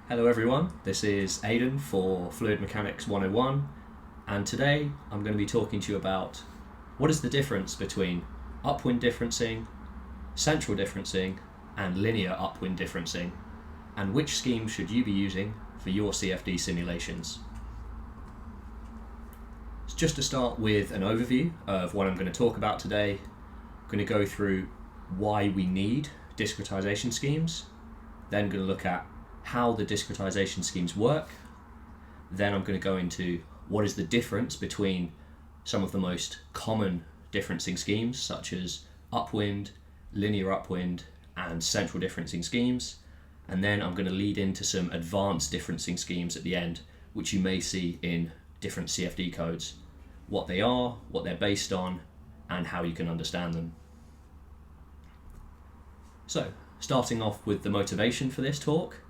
Hello everyone, this is Aidan for Fluid Mechanics 101, and today I'm going to be talking to you about what is the difference between upwind differencing, central differencing and linear upwind differencing, and which scheme should you be using for your CFD simulations. So just to start with an overview of what I'm going to talk about today, I'm going to go through why we need discretization schemes, then going to look at how the discretization schemes work. Then I'm going to go into what is the difference between some of the most common differencing schemes such as upwind, linear upwind and central differencing schemes, and then I'm going to lead into some advanced differencing schemes at the end which you may see in different CFD codes, what they are, what they're based on and how you can understand them. So starting off with the motivation for this talk,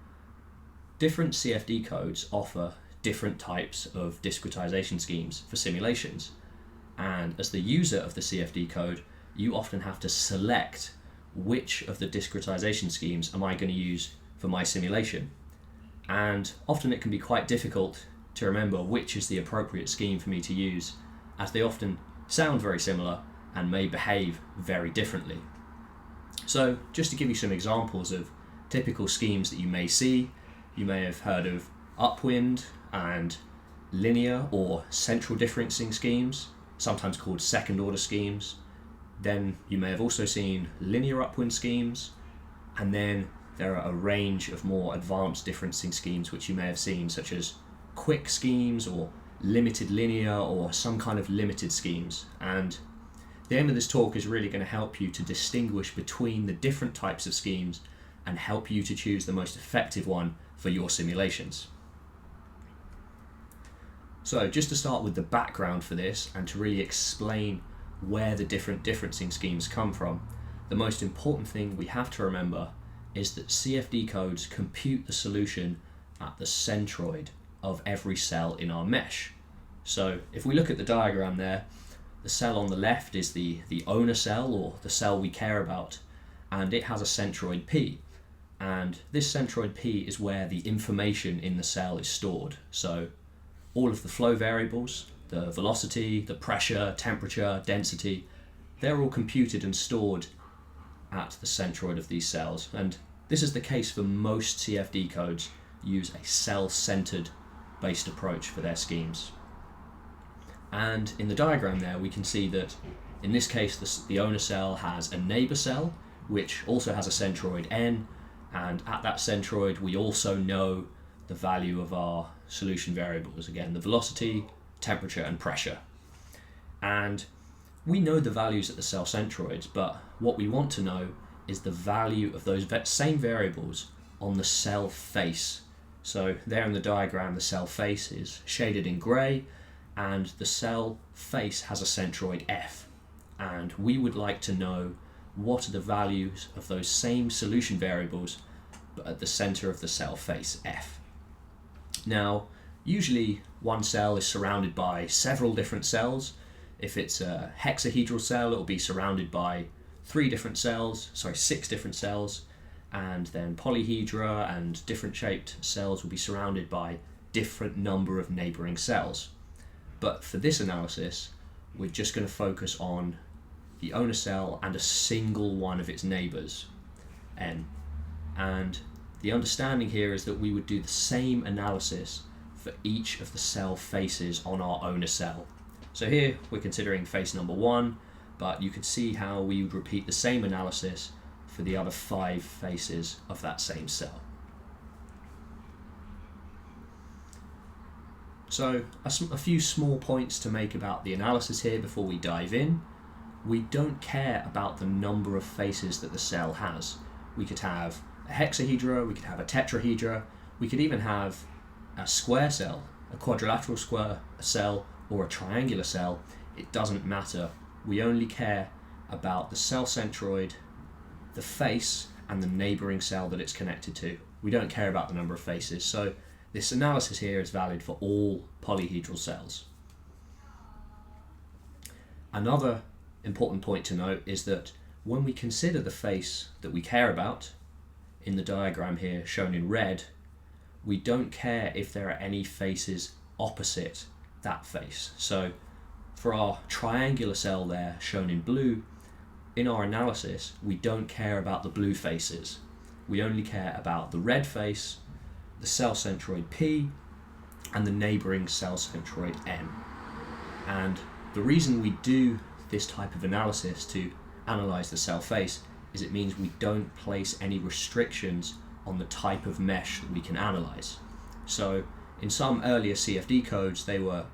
different CFD codes offer different types of discretization schemes for simulations, and as the user of the CFD code, you often have to select which of the discretization schemes am I going to use for my simulation, and often it can be quite difficult to remember which is the appropriate scheme for me to use, as they often sound very similar and may behave very differently. So just to give you some examples of typical schemes that you may see, you may have heard of upwind and linear or central differencing schemes, sometimes called second order schemes. Then you may have also seen linear upwind schemes, and then there are a range of more advanced differencing schemes which you may have seen, such as quick schemes or limited linear or some kind of limited schemes. And the aim of this talk is really going to help you to distinguish between the different types of schemes and help you to choose the most effective one for your simulations. So just to start with the background for this and to really explain where the different differencing schemes come from, the most important thing we have to remember is that CFD codes compute the solution at the centroid of every cell in our mesh. So if we look at the diagram there, the cell on the left is the owner cell, or the cell we care about, and it has a centroid P. And this centroid P is where the information in the cell is stored. So all of the flow variables, the velocity, the pressure, temperature, density, they're all computed and stored at the centroid of these cells. And this is the case for most CFD codes use a cell-centered based approach for their schemes. And in the diagram there we can see that in this case the owner cell has a neighbor cell which also has a centroid N, and at that centroid we also know the value of our solution variables, again the velocity, temperature and pressure. And we know the values at the cell centroids, but what we want to know is the value of those same variables on the cell face. So there in the diagram the cell face is shaded in grey, and the cell face has a centroid F, and we would like to know what are the values of those same solution variables but at the center of the cell face F. Now usually one cell is surrounded by several different cells. If it's a hexahedral cell, it will be surrounded by six different cells, and then polyhedra and different shaped cells will be surrounded by different number of neighboring cells. But for this analysis we're just going to focus on the owner cell and a single one of its neighbors, N. And the understanding here is that we would do the same analysis for each of the cell faces on our owner cell. So here we're considering face number 1, but you could see how we would repeat the same analysis for the other 5 faces of that same cell. So a few small points to make about the analysis here before we dive in. We don't care about the number of faces that the cell has. We could have a hexahedra, we could have a tetrahedra, we could even have a square cell, a quadrilateral square cell or a triangular cell. It doesn't matter. We only care about the cell centroid, the face and the neighboring cell that it's connected to. We don't care about the number of faces. So this analysis here is valid for all polyhedral cells. Another important point to note is that when we consider the face that we care about, in the diagram here shown in red, we don't care if there are any faces opposite that face. So for our triangular cell there shown in blue, in our analysis we don't care about the blue faces. We only care about the red face, the cell centroid P, and the neighbouring cell centroid N. And the reason we do this type of analysis to analyse the cell face is it means we don't place any restrictions on the type of mesh that we can analyse. So in some earlier CFD codes they were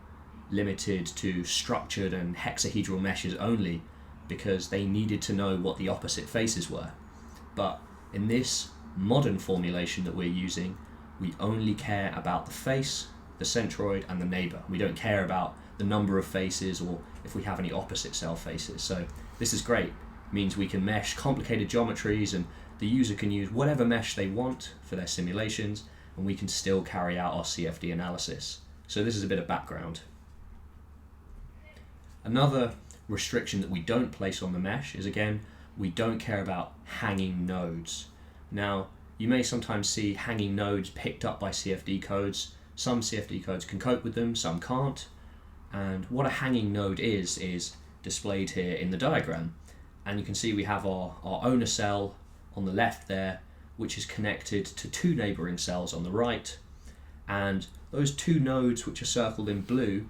limited to structured and hexahedral meshes only because they needed to know what the opposite faces were. But in this modern formulation that we're using, we only care about the face, the centroid, and the neighbour. We don't care about the number of faces or if we have any opposite cell faces. So this is great. It means we can mesh complicated geometries and the user can use whatever mesh they want for their simulations, and we can still carry out our CFD analysis. So this is a bit of background. Another restriction that we don't place on the mesh is, again, we don't care about hanging nodes. Now, you may sometimes see hanging nodes picked up by CFD codes. Some CFD codes can cope with them, some can't. And what a hanging node is displayed here in the diagram. And you can see we have our owner cell on the left there, which is connected to two neighbouring cells on the right. And those two nodes which are circled in blue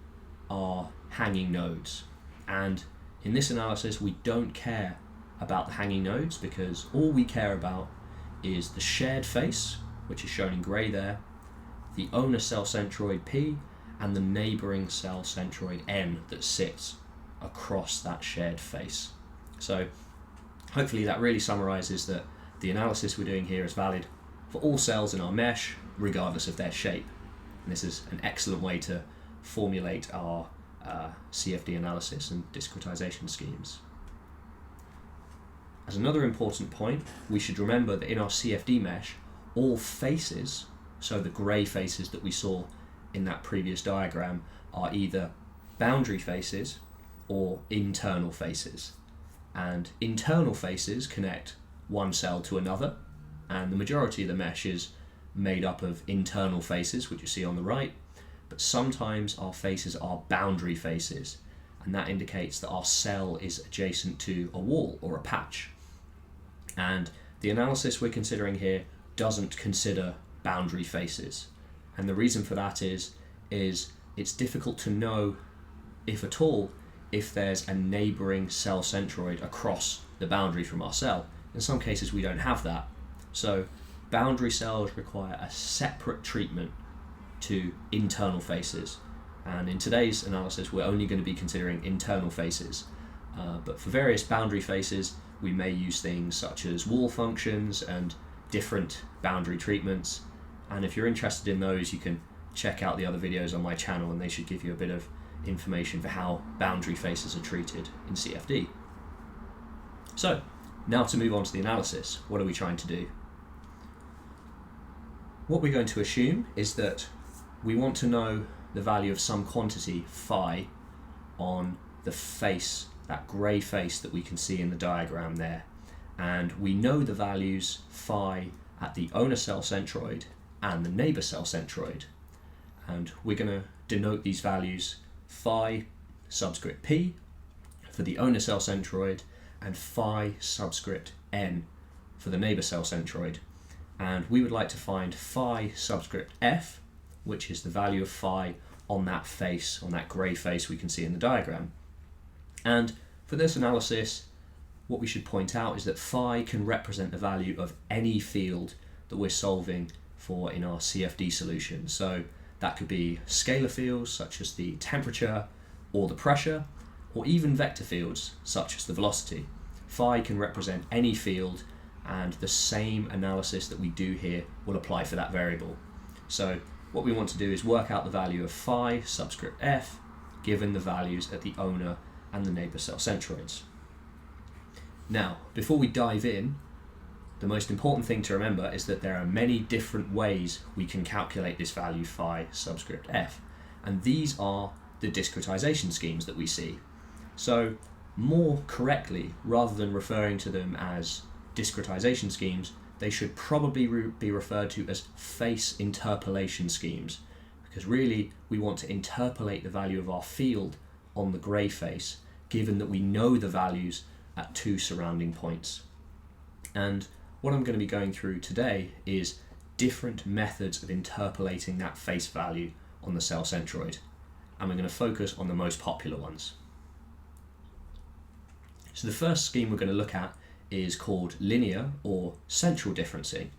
are hanging nodes. And in this analysis, we don't care about the hanging nodes because all we care about is the shared face, which is shown in grey there, the owner cell centroid P, and the neighbouring cell centroid N that sits across that shared face. So hopefully that really summarises that the analysis we're doing here is valid for all cells in our mesh, regardless of their shape. And this is an excellent way to formulate our CFD analysis and discretization schemes. As another important point, we should remember that in our CFD mesh, all faces, so the grey faces that we saw in that previous diagram, are either boundary faces or internal faces. And internal faces connect one cell to another, and the majority of the mesh is made up of internal faces, which you see on the right, but sometimes our faces are boundary faces, and that indicates that our cell is adjacent to a wall or a patch. And the analysis we're considering here doesn't consider boundary faces, and the reason for that is it's difficult to know, if at all, if there's a neighbouring cell centroid across the boundary from our cell. In some cases we don't have that, so boundary cells require a separate treatment to internal faces, and in today's analysis we're only going to be considering internal faces, but for various boundary faces we may use things such as wall functions and different boundary treatments, and if you're interested in those you can check out the other videos on my channel and they should give you a bit of information for how boundary faces are treated in CFD. So now to move on to the analysis, what are we trying to do? What we're going to assume is that we want to know the value of some quantity phi on the face, that grey face that we can see in the diagram there, and we know the values phi at the owner cell centroid and the neighbour cell centroid, and we're going to denote these values phi subscript p for the owner cell centroid and phi subscript n for the neighbour cell centroid, and we would like to find phi subscript f, which is the value of phi on that face, on that grey face we can see in the diagram. And for this analysis, what we should point out is that phi can represent the value of any field that we're solving for in our CFD solution. So that could be scalar fields such as the temperature or the pressure, or even vector fields such as the velocity. Phi can represent any field, and the same analysis that we do here will apply for that variable. So what we want to do is work out the value of phi subscript f given the values at the owner and the neighbour cell centroids. Now, before we dive in, the most important thing to remember is that there are many different ways we can calculate this value phi subscript f, and these are the discretization schemes that we see. So more correctly, rather than referring to them as discretization schemes, they should probably be referred to as face interpolation schemes, because really we want to interpolate the value of our field on the grey face, given that we know the values at two surrounding points. And what I'm going to be going through today is different methods of interpolating that face value on the cell centroid, and we're going to focus on the most popular ones. So the first scheme we're going to look at is called linear or central differencing,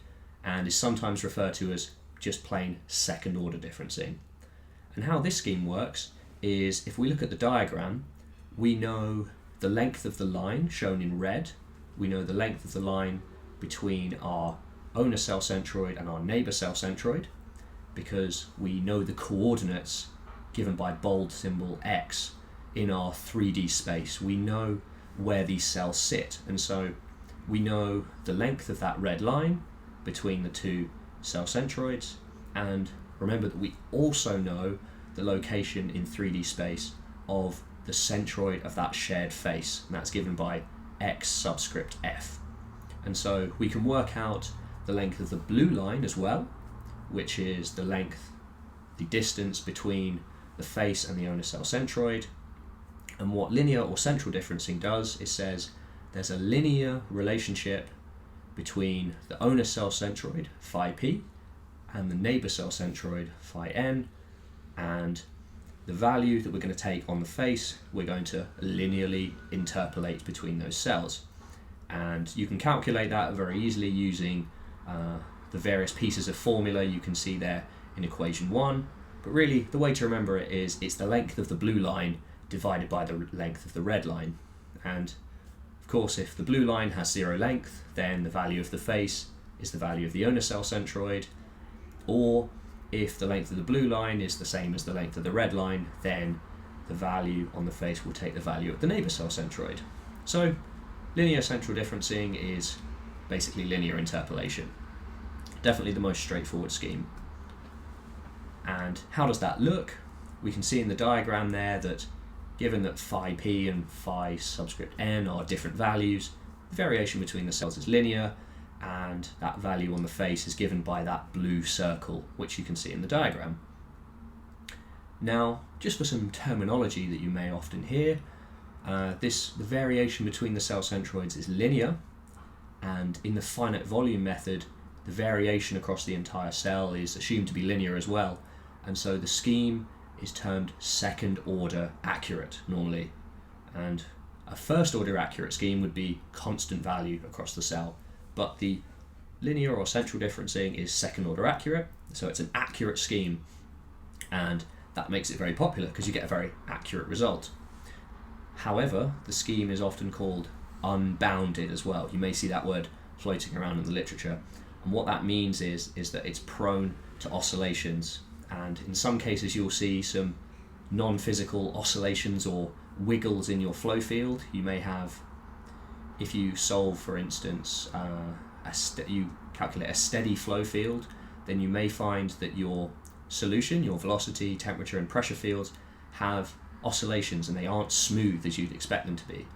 and is sometimes referred to as just plain second order differencing. And how this scheme works is, if we look at the diagram, we know the length of the line shown in red, we know the length of the line between our owner cell centroid and our neighbour cell centroid, because we know the coordinates given by bold symbol X in our 3D space. We know where these cells sit, and so we know the length of that red line between the two cell centroids, and remember that we also know the location in 3D space of the centroid of that shared face, and that's given by X subscript F. And so we can work out the length of the blue line as well, which is the length, the distance between the face and the owner cell centroid. And what linear or central differencing does is says there's a linear relationship between the owner cell centroid phi p and the neighbour cell centroid phi n, and the value that we're going to take on the face we're going to linearly interpolate between those cells. And you can calculate that very easily using the various pieces of formula you can see there in equation 1, but really the way to remember it is it's the length of the blue line divided by the length of the red line. And of course, if the blue line has 0 length, then the value of the face is the value of the owner cell centroid, or if the length of the blue line is the same as the length of the red line, then the value on the face will take the value of the neighbour cell centroid. So linear central differencing is basically linear interpolation. Definitely the most straightforward scheme. And how does that look? We can see in the diagram there that given that phi p and phi subscript n are different values, the variation between the cells is linear, and that value on the face is given by that blue circle, which you can see in the diagram. Now, just for some terminology that you may often hear, the variation between the cell centroids is linear, and in the finite volume method, the variation across the entire cell is assumed to be linear as well, and so the scheme is termed second order accurate normally, and a first order accurate scheme would be constant value across the cell, but the linear or central differencing is second order accurate, so it's an accurate scheme, and that makes it very popular because you get a very accurate result. However, the scheme is often called unbounded as well. You may see that word floating around in the literature, and what that means is that it's prone to oscillations, and in some cases you'll see some non-physical oscillations or wiggles in your flow field. You may have, if you solve, for instance, you calculate a steady flow field, then you may find that your solution, your velocity, temperature and pressure fields have oscillations and they aren't smooth as you'd expect them to be,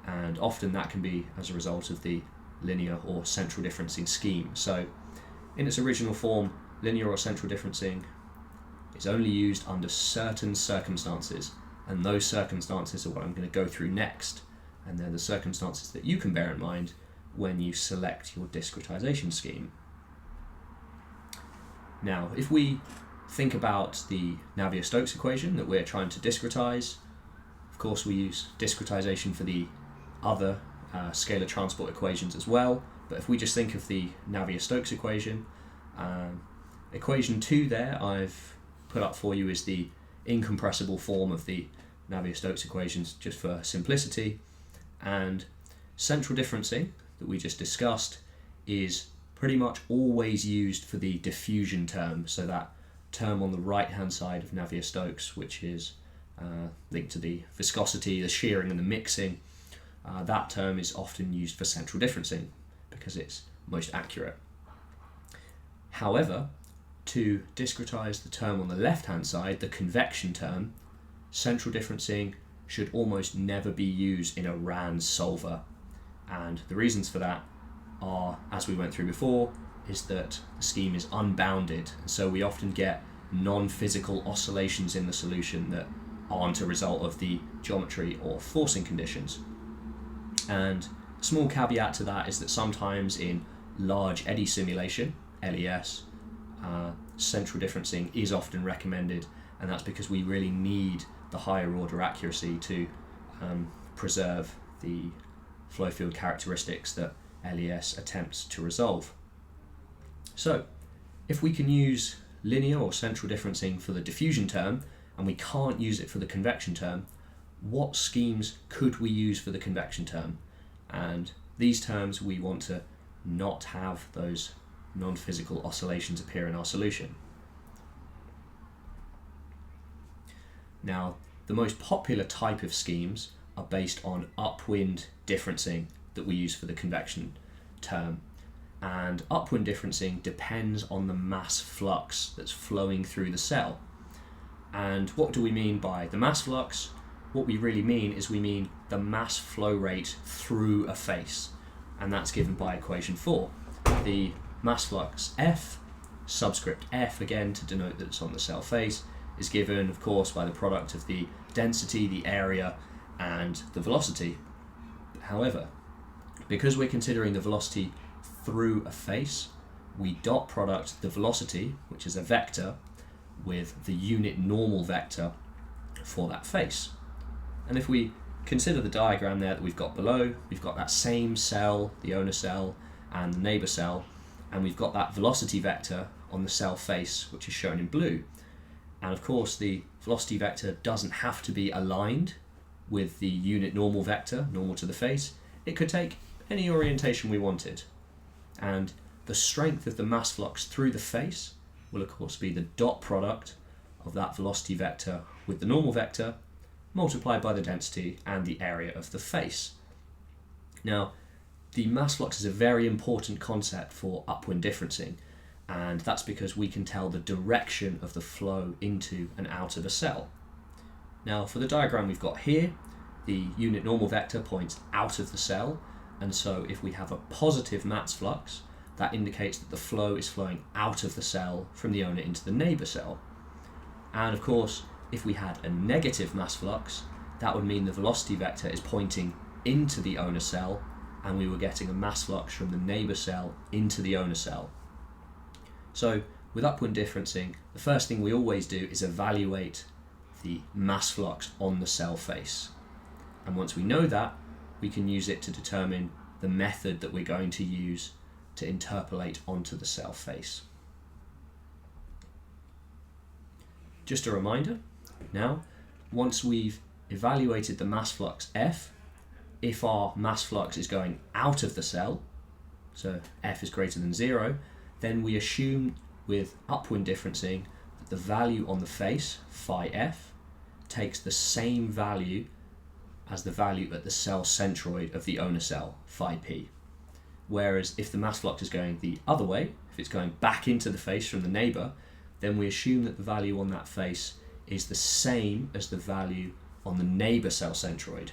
and often that can be as a result of the linear or central differencing scheme. So in its original form, linear or central differencing is only used under certain circumstances, and those circumstances are what I'm going to go through next, and they're the circumstances that you can bear in mind when you select your discretization scheme. Now, if we think about the Navier-Stokes equation that we're trying to discretize, of course we use discretization for the other scalar transport equations as well, but if we just think of the Navier-Stokes equation, equation 2 there I've put up for you is the incompressible form of the Navier-Stokes equations just for simplicity, and central differencing that we just discussed is pretty much always used for the diffusion term, so that term on the right hand side of Navier-Stokes, which is linked to the viscosity, the shearing and the mixing, that term is often used for central differencing because it's most accurate. However, to discretize the term on the left hand side, the convection term, central differencing should almost never be used in a RANS solver, and the reasons for that are, as we went through before, is that the scheme is unbounded, and so we often get non-physical oscillations in the solution that aren't a result of the geometry or forcing conditions. And a small caveat to that is that sometimes in large eddy simulation, LES, central differencing is often recommended, and that's because we really need the higher order accuracy to preserve the flow field characteristics that LES attempts to resolve. So, if we can use linear or central differencing for the diffusion term, and we can't use it for the convection term, what schemes could we use for the convection term? And these terms, we want to not have those non-physical oscillations appear in our solution. Now, the most popular type of schemes are based on upwind differencing that we use for the convection term. And upwind differencing depends on the mass flux that's flowing through the cell. And what do we mean by the mass flux? What we really mean is we mean the mass flow rate through a face, and that's given by equation 4. The mass flux F, subscript F again to denote that it's on the cell face, is given of course by the product of the density, the area, and the velocity. However, because we're considering the velocity through a face, we dot product the velocity, which is a vector, with the unit normal vector for that face. And if we consider the diagram there that we've got below, we've got that same cell, the owner cell and the neighbor cell, and we've got that velocity vector on the cell face, which is shown in blue. And of course the velocity vector doesn't have to be aligned with the unit normal vector, normal to the face. It could take any orientation we wanted. And the strength of the mass flux through the face will of course be the dot product of that velocity vector with the normal vector multiplied by the density and the area of the face. Now, the mass flux is a very important concept for upwind differencing, and that's because we can tell the direction of the flow into and out of a cell. Now, for the diagram we've got here, the unit normal vector points out of the cell, and so if we have a positive mass flux, that indicates that the flow is flowing out of the cell from the owner into the neighbor cell. And of course, if we had a negative mass flux, that would mean the velocity vector is pointing into the owner cell, and we were getting a mass flux from the neighbor cell into the owner cell. So with upwind differencing, the first thing we always do is evaluate the mass flux on the cell face. And once we know that, we can use it to determine the method that we're going to use to interpolate onto the cell face. Just a reminder, now, once we've evaluated the mass flux F, if our mass flux is going out of the cell, so F is greater than 0, then we assume with upwind differencing that the value on the face, phi F, takes the same value as the value at the cell centroid of the owner cell, phi P. Whereas if the mass flux is going the other way, if it's going back into the face from the neighbour, then we assume that the value on that face is the same as the value on the neighbour cell centroid.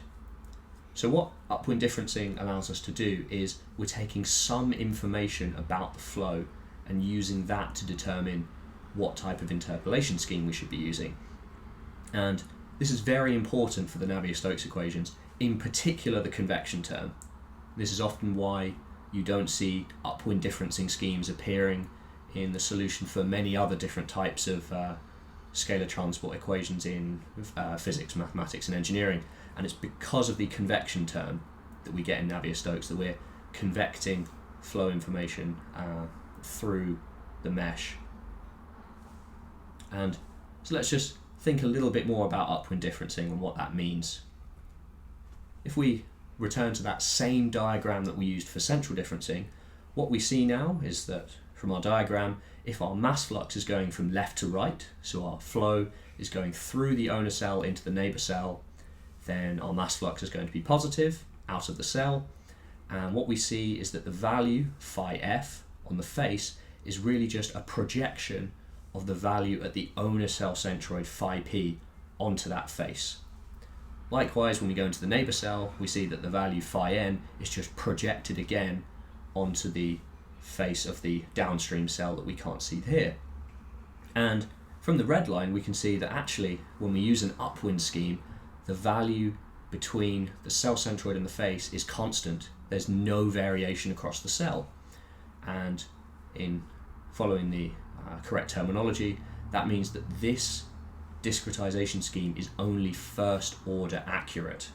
So what upwind differencing allows us to do is we're taking some information about the flow and using that to determine what type of interpolation scheme we should be using. And this is very important for the Navier-Stokes equations, in particular the convection term. This is often why you don't see upwind differencing schemes appearing in the solution for many other different types of scalar transport equations in physics, mathematics and engineering, and it's because of the convection term that we get in Navier-Stokes that we're convecting flow information through the mesh. And so let's just think a little bit more about upwind differencing and what that means. If we return to that same diagram that we used for central differencing, what we see now is that from our diagram, if our mass flux is going from left to right, so our flow is going through the owner cell into the neighbour cell, then our mass flux is going to be positive out of the cell, and what we see is that the value phi F on the face is really just a projection of the value at the owner cell centroid phi P onto that face. Likewise, when we go into the neighbour cell, we see that the value phi N is just projected again onto the face of the downstream cell that we can't see here. And from the red line we can see that actually when we use an upwind scheme, the value between the cell centroid and the face is constant. There's no variation across the cell. And in following the correct terminology, that means that this discretization scheme is only first order accurate.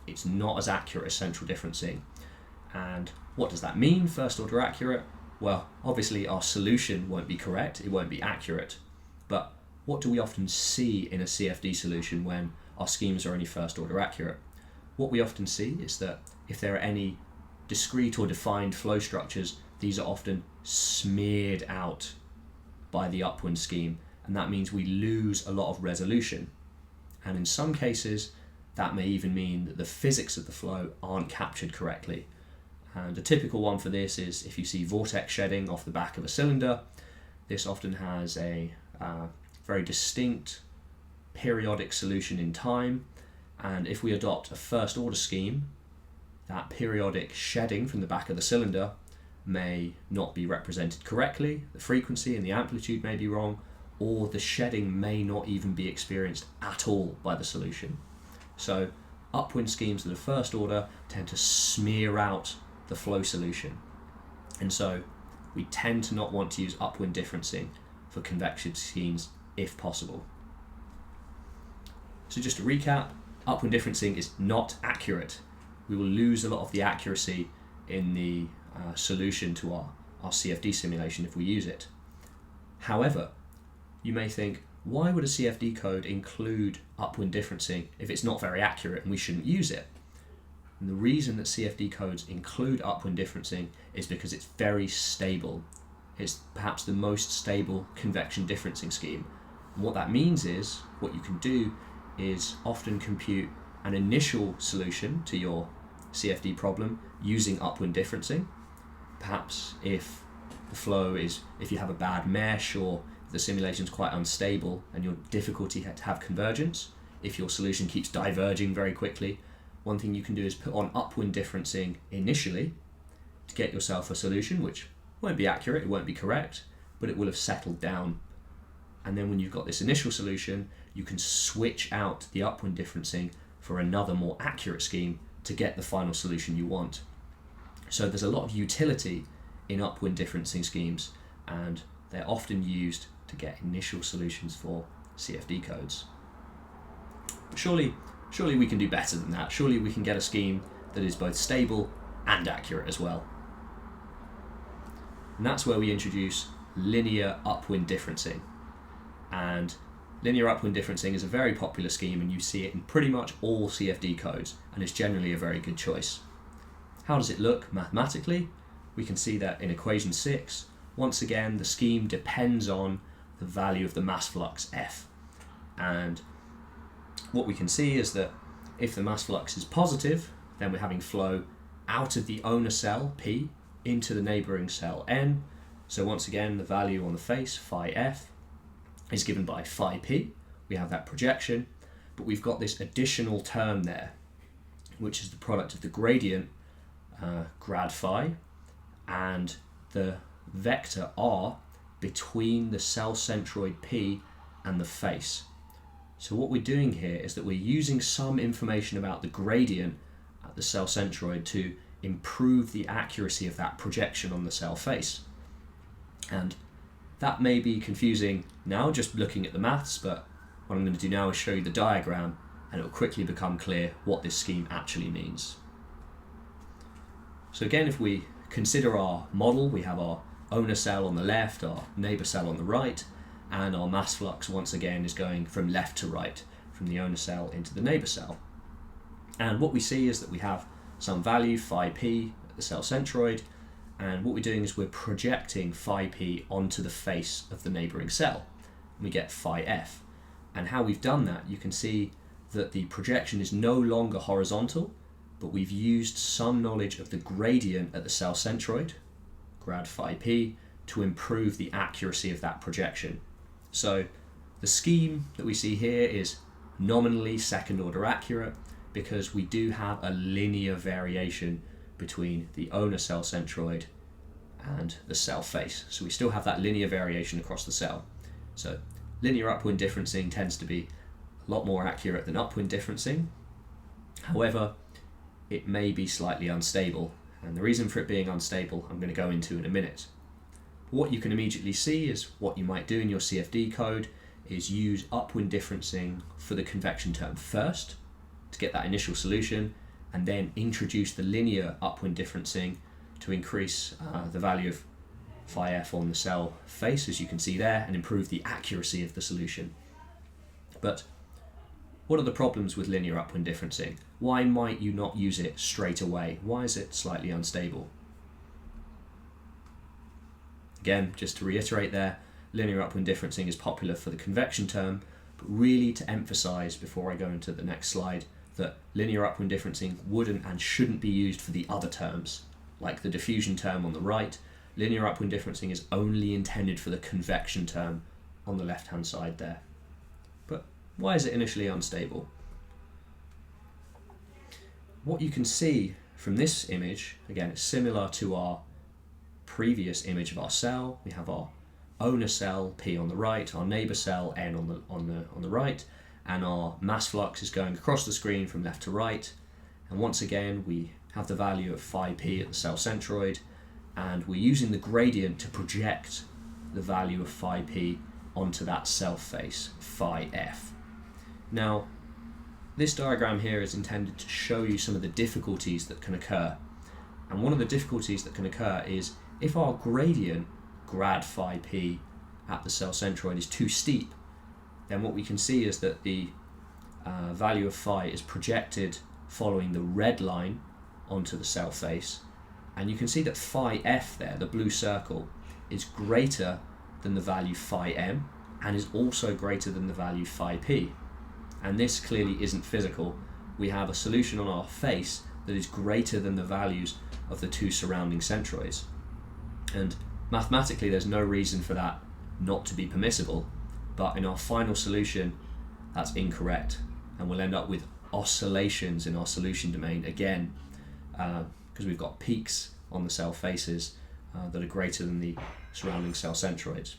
It's not as accurate as central differencing. And what does that mean, first order accurate? Well, obviously our solution won't be correct, it won't be accurate. But what do we often see in a CFD solution when our schemes are only first order accurate? What we often see is that if there are any discrete or defined flow structures, these are often smeared out by the upwind scheme, and that means we lose a lot of resolution. And in some cases, that may even mean that the physics of the flow aren't captured correctly. And a typical one for this is if you see vortex shedding off the back of a cylinder. This often has a very distinct periodic solution in time, and if we adopt a first order scheme, that periodic shedding from the back of the cylinder may not be represented correctly, the frequency and the amplitude may be wrong, or the shedding may not even be experienced at all by the solution. So upwind schemes that are first order tend to smear out the flow solution, and so we tend to not want to use upwind differencing for convection schemes if possible. So just to recap, upwind differencing is not accurate. We will lose a lot of the accuracy in the solution to our CFD simulation if we use it. However, you may think, why would a CFD code include upwind differencing if it's not very accurate and we shouldn't use it? And the reason that CFD codes include upwind differencing is because it's very stable. It's perhaps the most stable convection differencing scheme. And what that means is, what you can do is often compute an initial solution to your CFD problem using upwind differencing. Perhaps if the flow is, if you have a bad mesh or the simulation is quite unstable and your difficulty to have convergence, if your solution keeps diverging very quickly, one thing you can do is put on upwind differencing initially to get yourself a solution which won't be accurate, it won't be correct, but it will have settled down. And then when you've got this initial solution, you can switch out the upwind differencing for another more accurate scheme to get the final solution you want. So there's a lot of utility in upwind differencing schemes, and they're often used to get initial solutions for CFD codes. But surely we can do better than that. Surely we can get a scheme that is both stable and accurate as well. And that's where we introduce linear upwind differencing. And linear upwind differencing is a very popular scheme, and you see it in pretty much all CFD codes, and it's generally a very good choice. How does it look mathematically? We can see that in equation 6, once again, the scheme depends on the value of the mass flux F. And what we can see is that if the mass flux is positive, then we're having flow out of the owner cell, P, into the neighbouring cell, N. So once again, the value on the face, phi F, is given by phi P. We have that projection, but we've got this additional term there, which is the product of the gradient, grad phi, and the vector R between the cell centroid P and the face. So what we're doing here is that we're using some information about the gradient at the cell centroid to improve the accuracy of that projection on the cell face. And that may be confusing now just looking at the maths, but what I'm going to do now is show you the diagram, and it will quickly become clear what this scheme actually means. So again, if we consider our model, we have our owner cell on the left, our neighbour cell on the right, and our mass flux once again is going from left to right, from the owner cell into the neighbour cell. And what we see is that we have some value, phi p, at the cell centroid, and what we're doing is we're projecting phi p onto the face of the neighbouring cell. We get phi f. And how we've done that, you can see that the projection is no longer horizontal, but we've used some knowledge of the gradient at the cell centroid, grad phi p, to improve the accuracy of that projection. So the scheme that we see here is nominally second order accurate because we do have a linear variation between the owner cell centroid and the cell face. So we still have that linear variation across the cell. So linear upwind differencing tends to be a lot more accurate than upwind differencing. However, it may be slightly unstable, and the reason for it being unstable I'm going to go into in a minute. What you can immediately see is what you might do in your CFD code is use upwind differencing for the convection term first to get that initial solution, and then introduce the linear upwind differencing to increase the value of phi f on the cell face, as you can see there, and improve the accuracy of the solution. But what are the problems with linear upwind differencing? Why might you not use it straight away? Why is it slightly unstable? Again, just to reiterate there, linear upwind differencing is popular for the convection term, but really to emphasize before I go into the next slide that linear upwind differencing wouldn't and shouldn't be used for the other terms, like the diffusion term on the right. Linear upwind differencing is only intended for the convection term on the left-hand side there. But why is it initially unstable? What you can see from this image, again, it's similar to our previous image of our cell. We have our owner cell P on the right, our neighbor cell N on the right, and our mass flux is going across the screen from left to right. And once again, we have the value of phi P at the cell centroid, and we're using the gradient to project the value of phi P onto that cell face, phi F. Now, this diagram here is intended to show you some of the difficulties that can occur. And one of the difficulties that can occur is if our gradient, grad phi P, at the cell centroid is too steep, then what we can see is that the value of phi is projected following the red line onto the cell face. And you can see that phi F there, the blue circle, is greater than the value phi M and is also greater than the value phi P. And this clearly isn't physical. We have a solution on our face that is greater than the values of the two surrounding centroids. And mathematically there's no reason for that not to be permissible, but in our final solution that's incorrect, and we'll end up with oscillations in our solution domain again, because we've got peaks on the cell faces that are greater than the surrounding cell centroids.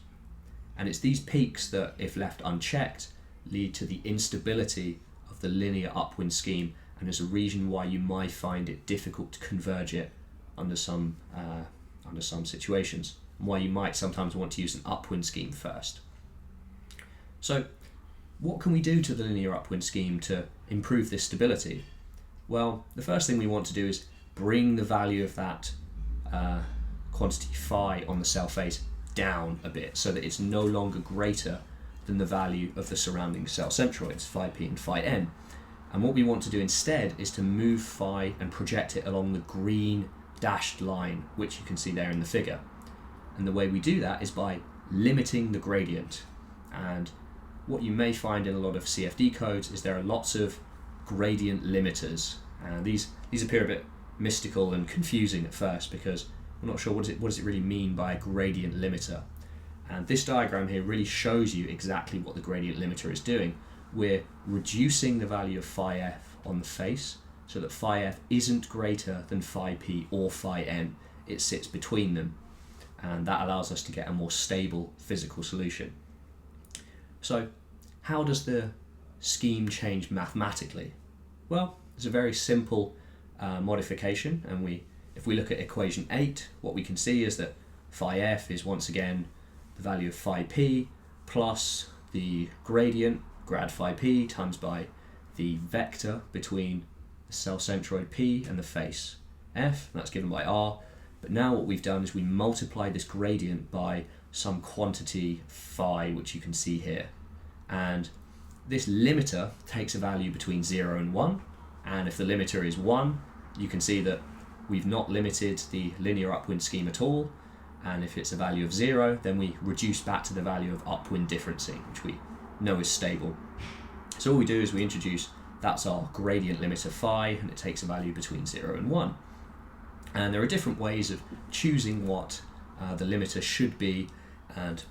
And it's these peaks that, if left unchecked, lead to the instability of the linear upwind scheme, and is a reason why you might find it difficult to converge it under some situations, and why you might sometimes want to use an upwind scheme first. So what can we do to the linear upwind scheme to improve this stability? Well, the first thing we want to do is bring the value of that quantity phi on the cell face down a bit so that it's no longer greater than the value of the surrounding cell centroids, phi P and phi N. And what we want to do instead is to move phi and project it along the green dashed line, which you can see there in the figure. And the way we do that is by limiting the gradient. And what you may find in a lot of CFD codes is there are lots of gradient limiters, and these appear a bit mystical and confusing at first because we're not sure what does it really mean by a gradient limiter. And this diagram here really shows you exactly what the gradient limiter is doing. We're reducing the value of phi f on the face so that phi f isn't greater than phi p or phi n. It sits between them, and that allows us to get a more stable physical solution. So how does the scheme change mathematically? Well, it's a very simple modification, and if we look at equation 8, what we can see is that phi f is once again the value of phi p plus the gradient, grad phi p, times by the vector between the cell centroid p and the face f, and that's given by r. But now what we've done is we multiply this gradient by some quantity phi, which you can see here. And this limiter takes a value between 0 and 1, and if the limiter is 1, you can see that we've not limited the linear upwind scheme at all, and if it's a value of 0, then we reduce back to the value of upwind differencing, which we know is stable. So all we do is we introduce, that's our gradient limiter phi, and it takes a value between 0 and 1. And there are different ways of choosing what the limiter should be, and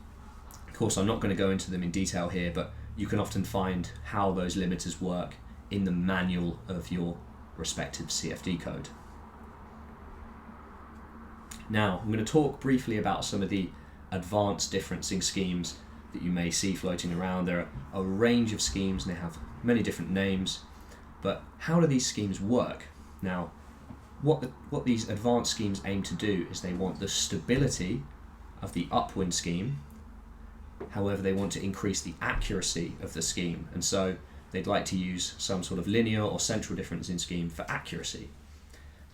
of course I'm not going to go into them in detail here, but you can often find how those limiters work in the manual of your respective CFD code. Now, I'm going to talk briefly about some of the advanced differencing schemes that you may see floating around. There are a range of schemes and they have many different names, but how do these schemes work? Now, what these advanced schemes aim to do is they want the stability of the upwind scheme. However, they want to increase the accuracy of the scheme, and so they'd like to use some sort of linear or central differencing scheme for accuracy.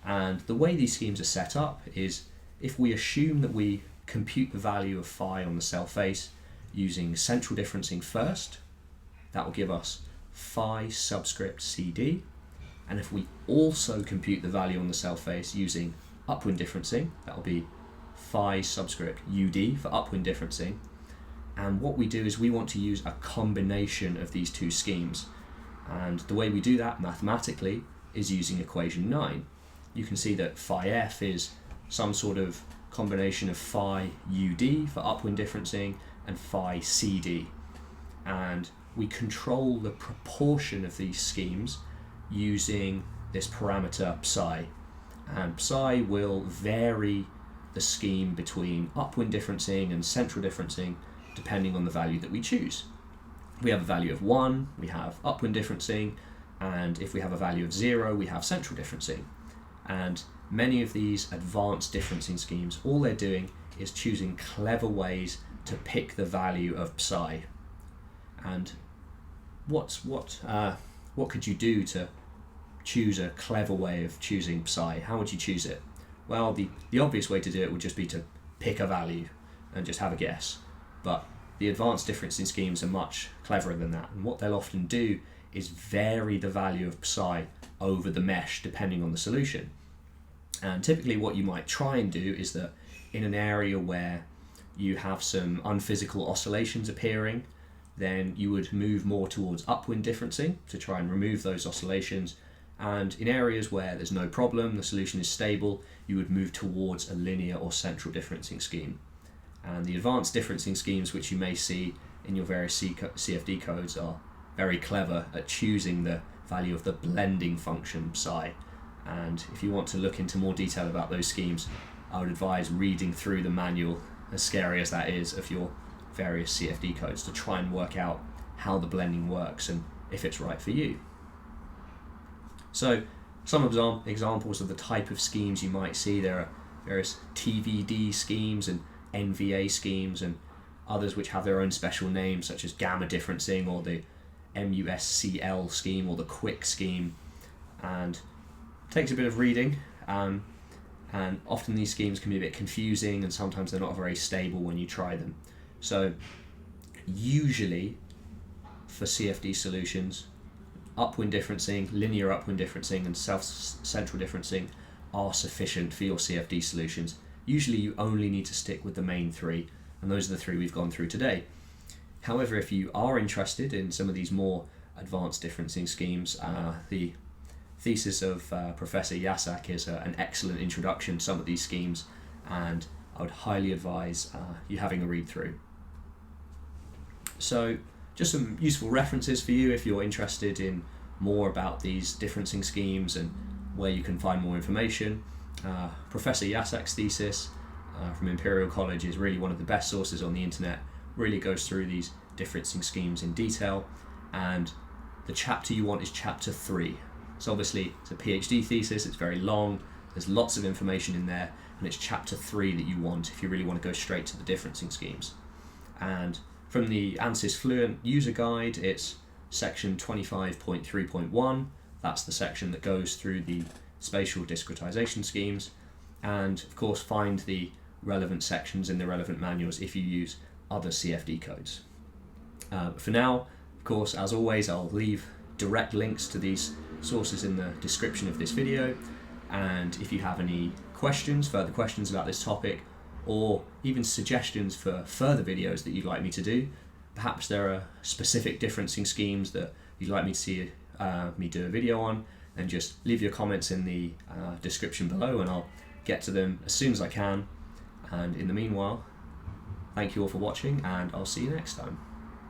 And the way these schemes are set up is if we assume that we compute the value of phi on the cell face using central differencing first, that will give us phi subscript CD. And if we also compute the value on the cell face using upwind differencing, that will be phi subscript UD for upwind differencing. And what we do is we want to use a combination of these two schemes. And the way we do that mathematically is using equation 9. You can see that phi F is some sort of combination of phi UD for upwind differencing and phi CD. And we control the proportion of these schemes using this parameter psi. And psi will vary the scheme between upwind differencing and central differencing depending on the value that we choose. We have a value of 1, we have upwind differencing, and if we have a value of 0, we have central differencing. And many of these advanced differencing schemes, all they're doing is choosing clever ways to pick the value of psi. And what could you do to choose a clever way of choosing psi? How would you choose it? Well, the obvious way to do it would just be to pick a value and just have a guess. But the advanced differencing schemes are much cleverer than that. And what they'll often do is vary the value of psi over the mesh depending on the solution. And typically what you might try and do is that in an area where you have some unphysical oscillations appearing, then you would move more towards upwind differencing to try and remove those oscillations. And in areas where there's no problem, the solution is stable, you would move towards a linear or central differencing scheme. And the advanced differencing schemes which you may see in your various CFD codes are very clever at choosing the value of the blending function psi. And if you want to look into more detail about those schemes, I would advise reading through the manual, as scary as that is, of your various CFD codes to try and work out how the blending works and if it's right for you. So some examples of the type of schemes you might see, there are various TVD schemes and NVA schemes and others which have their own special names such as gamma differencing or the MUSCL scheme or the quick scheme, and it takes a bit of reading and often these schemes can be a bit confusing and sometimes they're not very stable when you try them. So usually for CFD solutions, upwind differencing, linear upwind differencing and self-central differencing are sufficient for your CFD solutions. Usually you only need to stick with the main three, and those are the three we've gone through today. However, if you are interested in some of these more advanced differencing schemes, the thesis of Professor Jasak is an excellent introduction to some of these schemes, and I would highly advise you having a read through. So just some useful references for you if you're interested in more about these differencing schemes and where you can find more information. Professor Jasak's thesis from Imperial College is really one of the best sources on the internet, really goes through these differencing schemes in detail, and the chapter you want is chapter 3. So obviously it's a PhD thesis, it's very long, there's lots of information in there, and it's chapter 3 that you want if you really want to go straight to the differencing schemes. And from the ANSYS Fluent user guide, it's section 25.3.1, that's the section that goes through the spatial discretization schemes, and of course find the relevant sections in the relevant manuals if you use other CFD codes. For now, of course, as always, I'll leave direct links to these sources in the description of this video, and if you have any questions, further questions about this topic, or even suggestions for further videos that you'd like me to do, perhaps there are specific differencing schemes that you'd like me to see me do a video on, then just leave your comments in the description below and I'll get to them as soon as I can. And in the meanwhile, thank you all for watching and I'll see you next time.